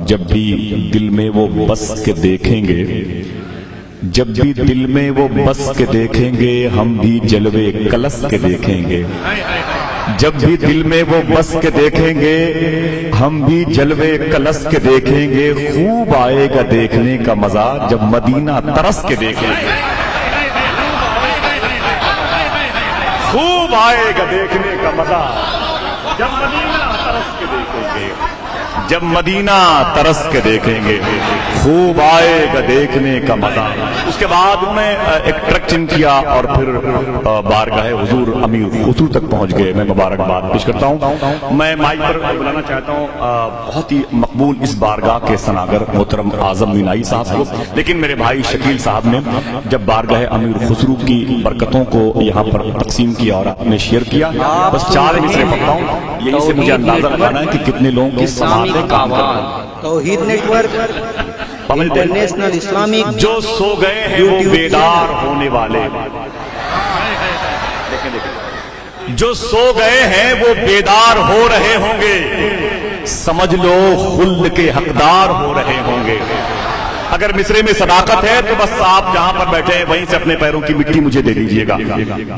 جب بھی دل میں وہ بس کے دیکھیں گے، جب بھی دل میں وہ بس کے دیکھیں گے، ہم بھی جلوے کلس کے دیکھیں گے۔ جب بھی دل میں وہ بس کے دیکھیں گے، ہم بھی جلوے کلس کے دیکھیں گے۔ خوب آئے گا دیکھنے کا مزہ جب مدینہ ترس کے دیکھیں گے۔ خوب آئے گا دیکھنے کا مزہ جب مدینہ ترس کے دیکھیں گے، جب مدینہ ترس کے دیکھیں گے۔ خوب آئے گا دیکھنے کا مزہ۔ اس کے بعد میں ایک ٹرک چن کیا اور پھر بارگاہ حضور امیر خسرو تک پہنچ گئے۔ میں مبارکباد پیش کرتا ہوں۔ میں مائک پر بلانا چاہتا ہوں بہت ہی مقبول اس بارگاہ کے سناگر محترم اعظم مینائی صاحب کو، لیکن میرے بھائی شکیل صاحب نے جب بارگاہ امیر خسرو کی برکتوں کو یہاں پر تقسیم کیا اور آپ نے شیئر کیا، بس 4 مصرے پڑھتا ہوں، یہی سے مجھے اندازہ لگانا ہے کہ کتنے لوگوں کی سماعت کام کر رہے ہیں۔ توحید نیٹ ورک انٹرنیشنل اسلامک، جو سو گئے ہیں وہ بیدار ہونے والے، جو سو گئے ہیں وہ بیدار ہو رہے ہوں گے، سمجھ لو خلد کے حقدار ہو رہے ہوں گے۔ اگر مصرے میں صداقت ہے تو بس آپ جہاں پر بیٹھے ہیں وہیں سے اپنے پیروں کی مٹی مجھے دے دیجئے گا۔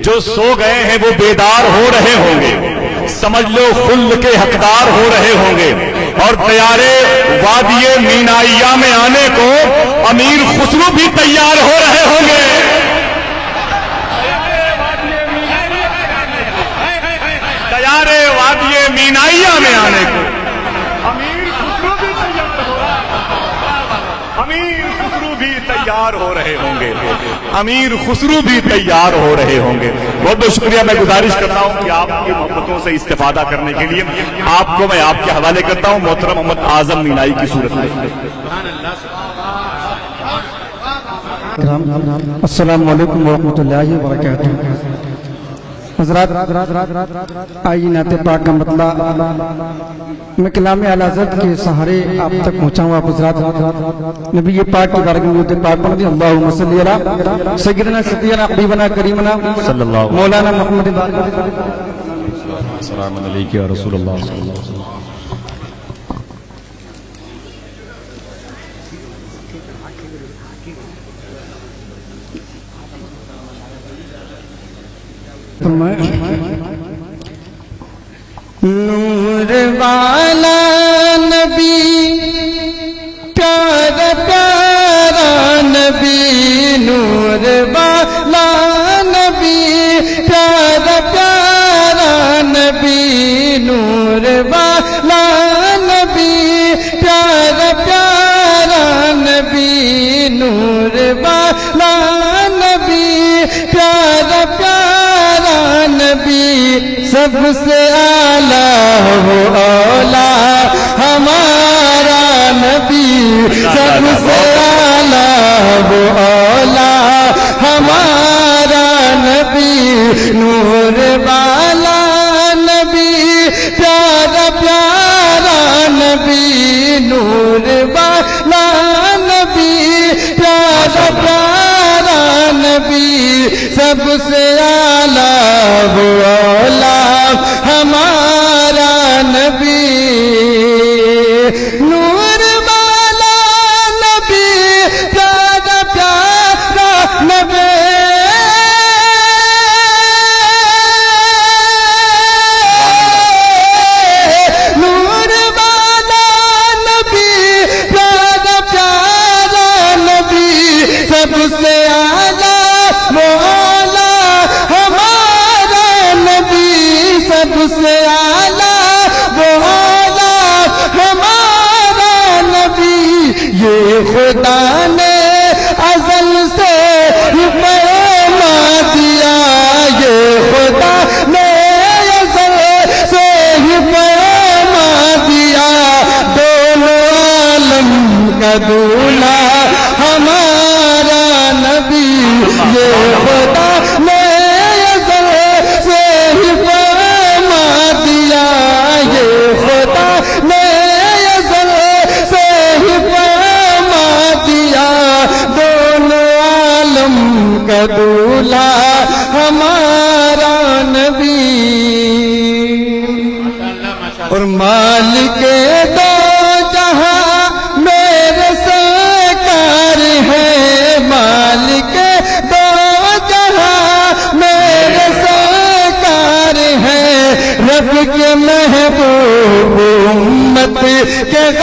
جو سو گئے ہیں وہ بیدار ہو رہے ہوں گے، سمجھ لو خلد کے حقدار ہو رہے ہوں گے، اور تیارے وادی مینائیہ میں آنے کو امیر خسرو بھی تیار ہو رہے ہوں گے۔ تیارے وادی مینائیہ میں آنے کو امیر خسرو بھی تیار ہو رہا ہے۔ امیر خسرو بھی تیار ہو رہے ہوں گے، امیر خسرو بھی تیار ہو رہے ہوں گے۔ بہت بہت شکریہ۔ میں گزارش کرتا ہوں کہ آپ کی محبتوں سے استفادہ کرنے کے لیے آپ کو میں آپ کے حوالے کرتا ہوں محترم محمد اعظم مینائی کی صورت میں۔ السلام علیکم ورحمۃ اللہ وبرکاتہ۔ حضرات آئیے نعت پاک کا مطلب میں کلام اعلی حضرت کے سہارے آپ تک پہنچاؤں۔ آپ حضرات نبی پاک کی بارگاہ میں درود پاک پڑھیں۔ اللہم صلی علی سیدنا سیدنا حبیبنا کریمنا صلی اللہ مولانا محمد السلام علیکم یا رسول اللہ صلی اللہ علیہ وسلم۔ نور والا نبی پیارا پیارا نبی، نور والا نبی پیارا پیارا نبی، نور والا نبی پیارا پیارا نبی، نور والا نبی پیارا پیارا نبی، سب سے اعلیٰ وہ اولا ہمارا نبی، سب سے اعلیٰ وہ اولا ہمارا نبی، نور والا نبی پیارا پیارا نبی، نور والا نبی پیارا پیارا نبی، سب سے اعلیٰ وہ اولا ہمارا نبی، نور والا نبی پیارا پیارا نبی، نور والا نبی پیارا پیارا نبی، سب سے اعلیٰ وہ اولا ہمارا نبی، سب سے اعلیٰ وہ اولا ہمارا نبی، یہ خدا نے ازل سے ہی فرما دیا، یہ خدا نے ازل سے ہی فرما دیا، دونوں عالم کا دولہا ہمارا نبی، یہ خدا نے ازل سے ہی فرما دیا، یہ خدا نے ازل سے ہی فرما دیا، دونوں عالم کا دولہا ہمارا نبی، اور مالک دو جہاں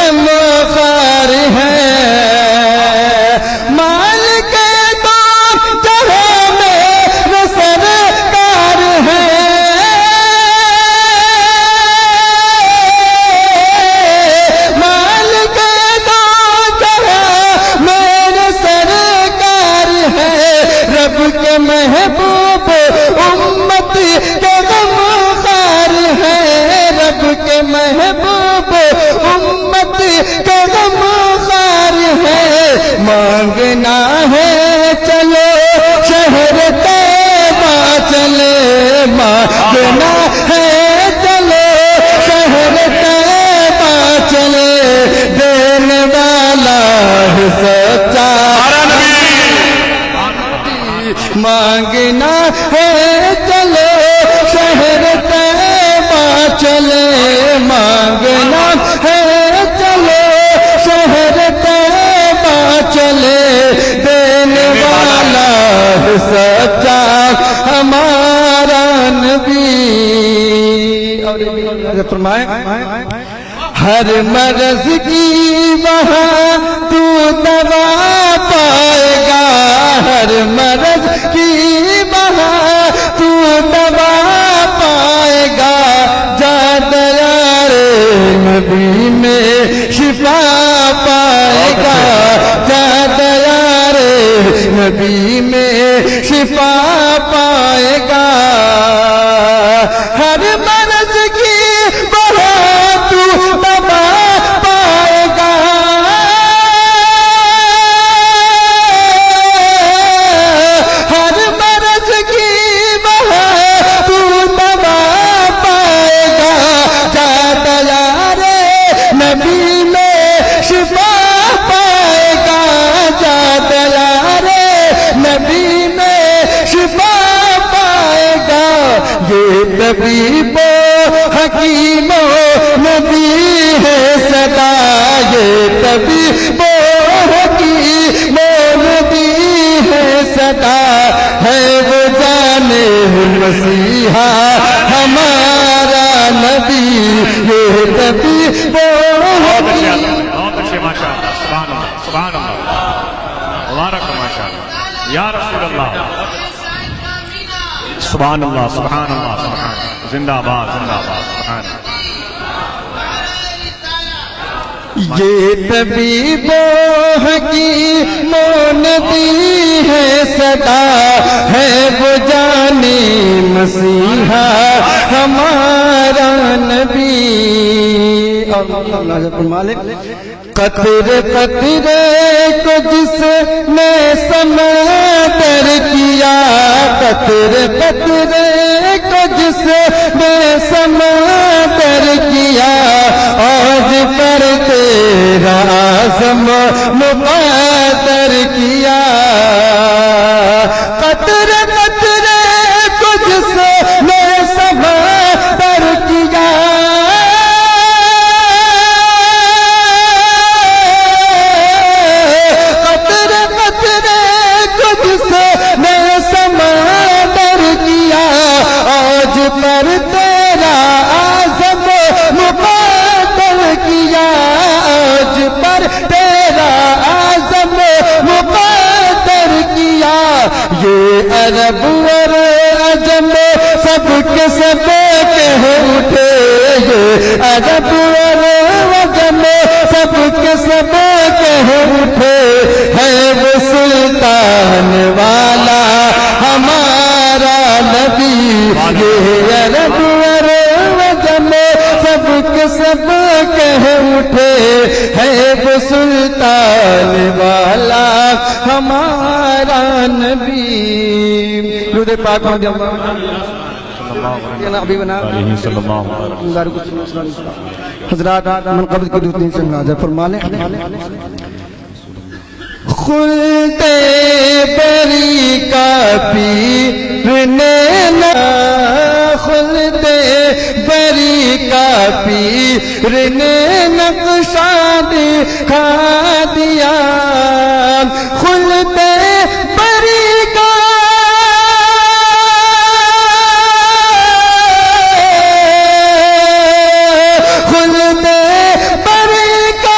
غم خار ہے مالک دو جہاں میں سرکار ہے مالک دو جہاں میں سرکار ہے رب کے محبوب امت کے غم خار ہے رب کے محبوب امت کے غم خار ہے مانگنا ہے چلو شہر طیبہ چلے مانگنا ہے چلو شہر طیبہ چلے دینے والا ہے سچا مانگنا ہے چلو شہر طیبہ چلے مانگنا ہے چلو شہر طیبہ چلے دینے والا ہے سچا ہمارا نبی اور فرمائے ہر مرض کی وہاں تو دوا پائے گا ہر مرض کی وہاں تو دوا پائے گا جادہ یار نبی میں شفا پائے گا جادہ یار نبی میں شفا پائے گا ہر مرض کی وہاں تو دوا پائے گا ہر مرض کی وہاں تو دوا پائے گا جادہ یار نبی میں شفا پائے گا جادہ یار نبی میں شفا پائے گا یہ طبیب و حکیم و نبی ہے صدا یہ طبیب و حکیم و نبی ہے صدا ہے وہ جان مسیحا ہمارا نبی یہ طبیب و حکیم بہت اچھے ماشاء اللہ سبحان اللہ مبارک ماشاء اللہ یا رسول اللہ سبحان اللہ سبحان اللہ سبحان زندہ باد سبحان یہ طبیب و حکیم و نبی ہے صدا ہے وہ جانی مسیحا ہمارا نبی مالک قطرے قطرے کو جس نے سمندر کیا قطرے قطرے کو جس نے سمندر کیا آج پر تیرا اعظم مقدر کیا قطرے قطرے کو جس نے سمندر کیا قطرے قطرے کو جس نے سمندر کیا آج پر تیرا اعظم مقدر کیا آج پر تیرا اعظم مقدر کیا یہ عرب اور عجم سب کے سب کہہ اٹھے یہ عرب اور عجم سب کے سب کہہ اٹھے ہے وہ سلطان والا ہمارا نبی یہ عرب اور عجم سب کے سب کہہ اٹھے ہے وہ سلطان والا ہمارا نبی درود پاک ہو جب حضرات منقبض کی دوسری سے نازل فرمانے خلد بری کا پیرنے خلد بری کا پیرنے نقشہ دکھا دیا خلد بری کا خلد بری کا